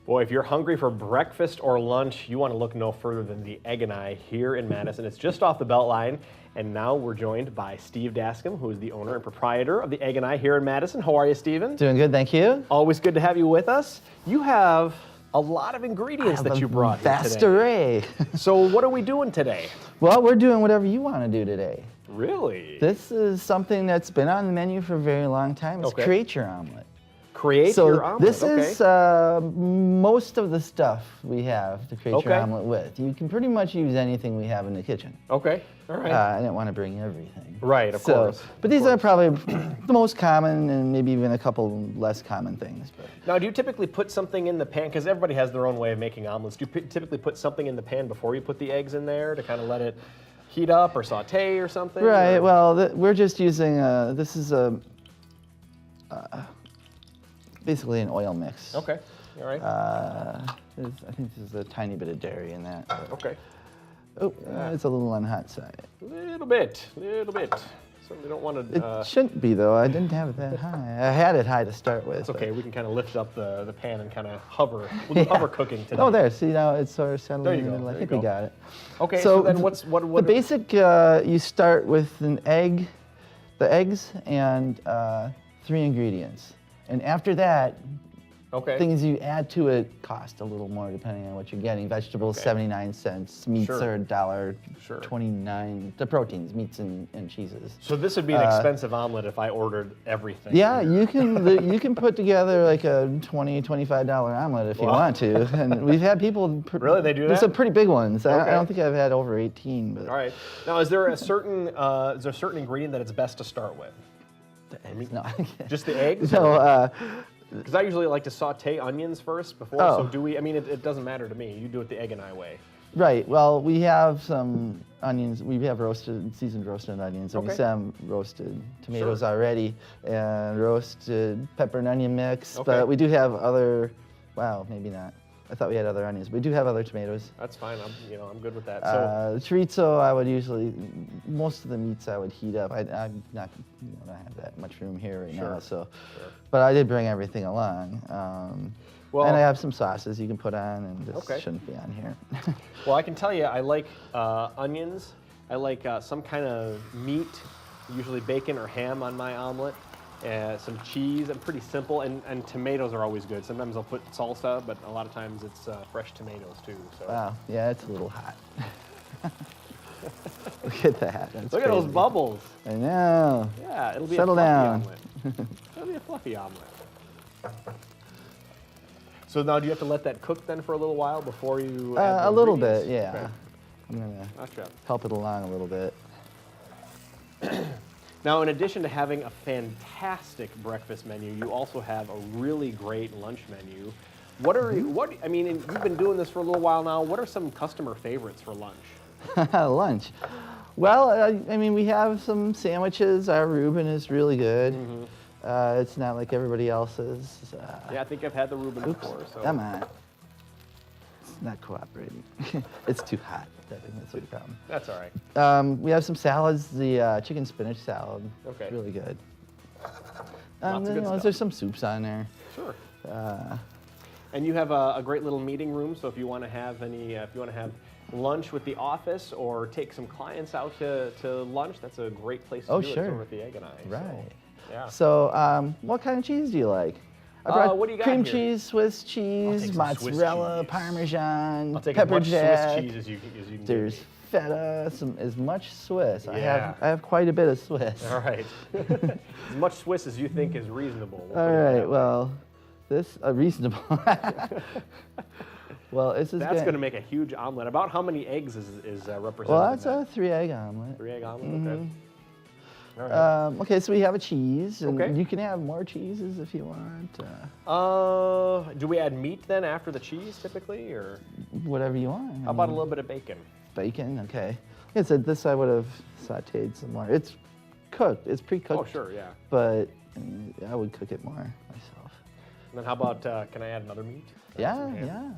Boy, if you're hungry for breakfast or lunch, you want to look no further than the Egg and I here in Madison. It's just off the Beltline, and now we're joined by Steve Dascom, who is the owner and proprietor of the Egg and I here in Madison. How are you, Steven? Doing good, thank you. Always good to have you with us. You have a lot of ingredients that you brought here vast today. array. So what are we doing today? Well, we're doing whatever you want to do today. Really? This is something that's been on the menu for a very long time. It's create your omelet. Create your omelet. This is most of the stuff we have to create your omelet with. You can pretty much use anything we have in the kitchen. Okay, all right. I didn't want to bring everything. Right, of course. But these are probably the most common and maybe even a couple less common things. But. Now, do you typically put something in the pan? Because everybody has their own way of making omelets. Do you typically put something in the pan before you put the eggs in there to kind of let it heat up or saute or something? Right, well, we're just using, this is basically an oil mix. Okay, all right. I think there's a tiny bit of dairy in that. Okay. Oh, it's a little on the hot side. Little bit. Certainly don't want to... It shouldn't be, though. I didn't have it that high. I had it high to start with. It's okay. We can kind of lift up the pan and kind of hover. We'll do hover cooking today. Oh, there. See, now it's sort of settling in the middle. I think we got it. Okay, so then what the basic, you start with an egg, the eggs, and 3 ingredients. And after that, things you add to it cost a little more depending on what you're getting. Vegetables, 79 cents. Meats are $1.29. The proteins, meats and cheeses. So this would be an expensive omelet if I ordered everything. Yeah, you can put together like a $20, $25 omelet if you want to. And we've had people... Really, they do that? There's some pretty big ones. I don't think I've had over 18. But. All right. Now, is there a certain ingredient that it's best to start with? The eggs? No. Just the eggs? No. Because I usually like to saute onions first before, so do we, I mean, it doesn't matter to me. You do it the Egg and I way. Right, well, we have some onions. We have seasoned roasted onions. And we some roasted tomatoes already and roasted pepper and onion mix. But we do have other, maybe not. I thought we had other onions. We do have other tomatoes. That's fine. I'm good with that. Chorizo, I would usually, most of the meats I would heat up. I'm not going to have that much room here right now. But I did bring everything along. And I have some sauces you can put on, and this shouldn't be on here. Well, I can tell you, I like onions. I like some kind of meat, usually bacon or ham on my omelet. Some cheese. I'm pretty simple, and tomatoes are always good. Sometimes I'll put salsa, but a lot of times it's fresh tomatoes too. So. Wow, yeah, it's a little hot. Look at that. That's Look at those bubbles. I know. Yeah, it'll be Settle a fluffy down. omelet. It'll be a fluffy omelet. So now, do you have to let that cook then for a little while before you add the a little ingredients? bit, yeah. Okay. I'm gonna help it along a little bit. Now, in addition to having a fantastic breakfast menu, you also have a really great lunch menu. I mean, you've been doing this for a little while now. What are some customer favorites for lunch? Lunch. Well, I mean, we have some sandwiches. Our Reuben is really good. It's not like everybody else's. Yeah, I think I've had the Reuben before. So. Come on. It's not cooperating. It's too hot. I think that's the problem. That's all right. We have some salads. The chicken spinach salad. Okay. Really good. Lots of good stuff. There's some soups on there. Sure. And you have a great little meeting room. So if you want to have lunch with the office or take some clients out to lunch, that's a great place to do it. It's over at the Egg and I. Right. So, yeah. So what kind of cheese do you like? I brought what do you got cream here? cheese, Swiss cheese, mozzarella, Swiss cheese. Parmesan, I'll take pepper as much jack. Swiss cheese as you can There's give me. feta, as much Swiss. Yeah. I have quite a bit of Swiss. All right. As much Swiss as you think is reasonable. All right. Well, this reasonable. Well, this is. That's going to make a huge omelet. About how many eggs is represented? Well, that's a 3-egg omelet. 3-egg omelet. Okay. All right. Okay, so we have a cheese, and you can have more cheeses if you want. Do we add meat then after the cheese typically, or whatever you want? How about a little bit of bacon? Bacon, okay. Like I said, this I would have sautéed some more. It's cooked. It's pre-cooked. Oh, sure, yeah. But I would cook it more myself. And then how about? Can I add another meat? Yeah.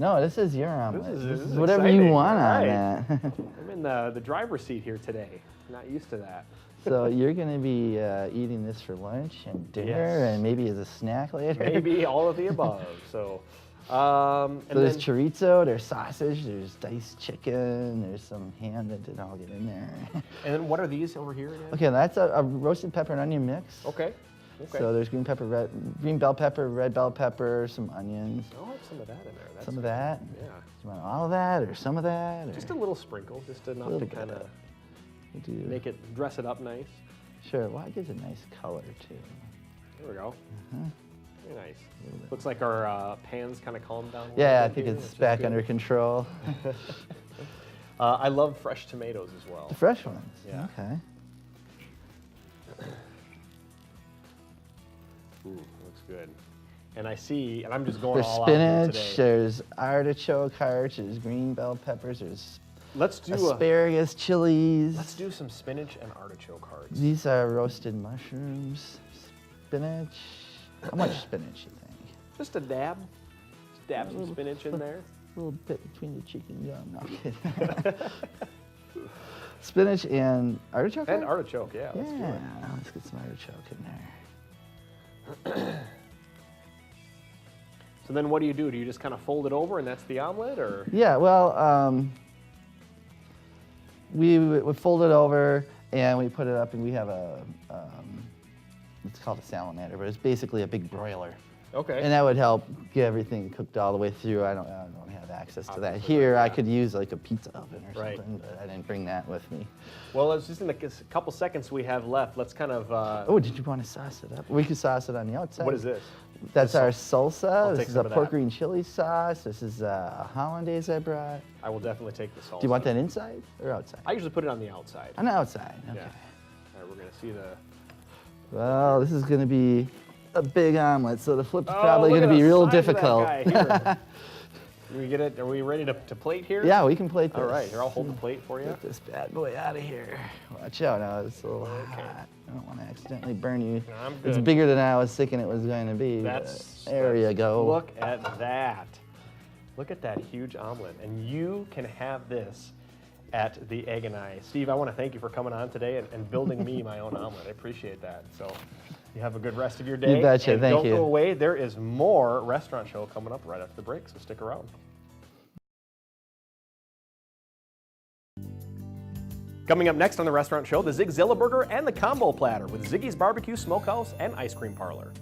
No, this is your omelet. This is whatever exciting. you want on Right. that. I'm in the driver's seat here today. Not used to that. So you're going to be eating this for lunch and dinner and maybe as a snack later? Maybe all of the above. So And So there's then, chorizo, there's sausage, there's diced chicken, there's some ham that didn't all get in there. and then what are these over here again? Okay, that's a roasted pepper and onion mix. Okay. Okay. So there's green bell pepper, red bell pepper, some onions. I'll have some of that in there. That's Some of that? Yeah. Do you want all of that or some of that? Or Just a little sprinkle, just enough little to bit kind of we'll do- make it, dress it up nice. Sure, well, it gives a nice color too. There we go. Uh-huh. Very nice. Looks like our pan's kind of calmed down a little Yeah, I bit think here, it's which is back good. under control. I love fresh tomatoes as well. The fresh ones. Yeah. Okay. Ooh, looks good. And I see, and I'm just going There's all out here spinach, today. there's artichoke hearts, there's green bell peppers, there's Let's do asparagus, chilies. let's do some spinach and artichoke hearts. These are roasted mushrooms, spinach. How much spinach you think? Just a dab. Just dab some spinach in there. A little bit between the cheek and gum. No, I'm kidding. Spinach and artichoke? And heart? artichoke, yeah. Let's do it. Yeah, let's get some artichoke in there. So then what do? Do you just kind of fold it over and that's the omelet, or? Yeah, well, we fold it over and we put it up, and we have a, it's called a salamander, but it's basically a big broiler. Okay. And that would help get everything cooked all the way through. I don't have access to that Obviously, here. yeah. I could use like a pizza oven or Right. something, but I didn't bring that with me. Well, it's just in the couple seconds we have left. Let's kind of. Oh, did you want to sauce it up? We could sauce it on the outside. What is this? That's This our salsa. take This is some a of pork that. green chili sauce. This is a hollandaise I brought. I will definitely take the salsa. Do you want that inside or outside? I usually put it on the outside. On the outside. Okay. Yeah. All right, we're gonna see the. Well, this is going to be a big omelet, so the flip's Oh, probably look going at to be the real size of that difficult. guy. Here. Do we get it? Are we ready to plate here? Yeah, we can plate this. All right, here, I'll hold the plate for you. Get this bad boy out of here. Watch out now, it's a little hot. I don't want to accidentally burn you. No, I'm It's good. bigger than I was thinking it was going to be. There you go. Look at that. Look at that huge omelet. And you can have this at the Egg and I. Steve, I want to thank you for coming on today and building me my own omelet. I appreciate that. So you have a good rest of your day. You betcha, and thank don't you. go away. There is more restaurant show coming up right after the break, so stick around. Coming up next on the Restaurant Show, the Zig Zilla Burger and the Combo Platter with Ziggy's Barbecue Smokehouse and Ice Cream Parlor.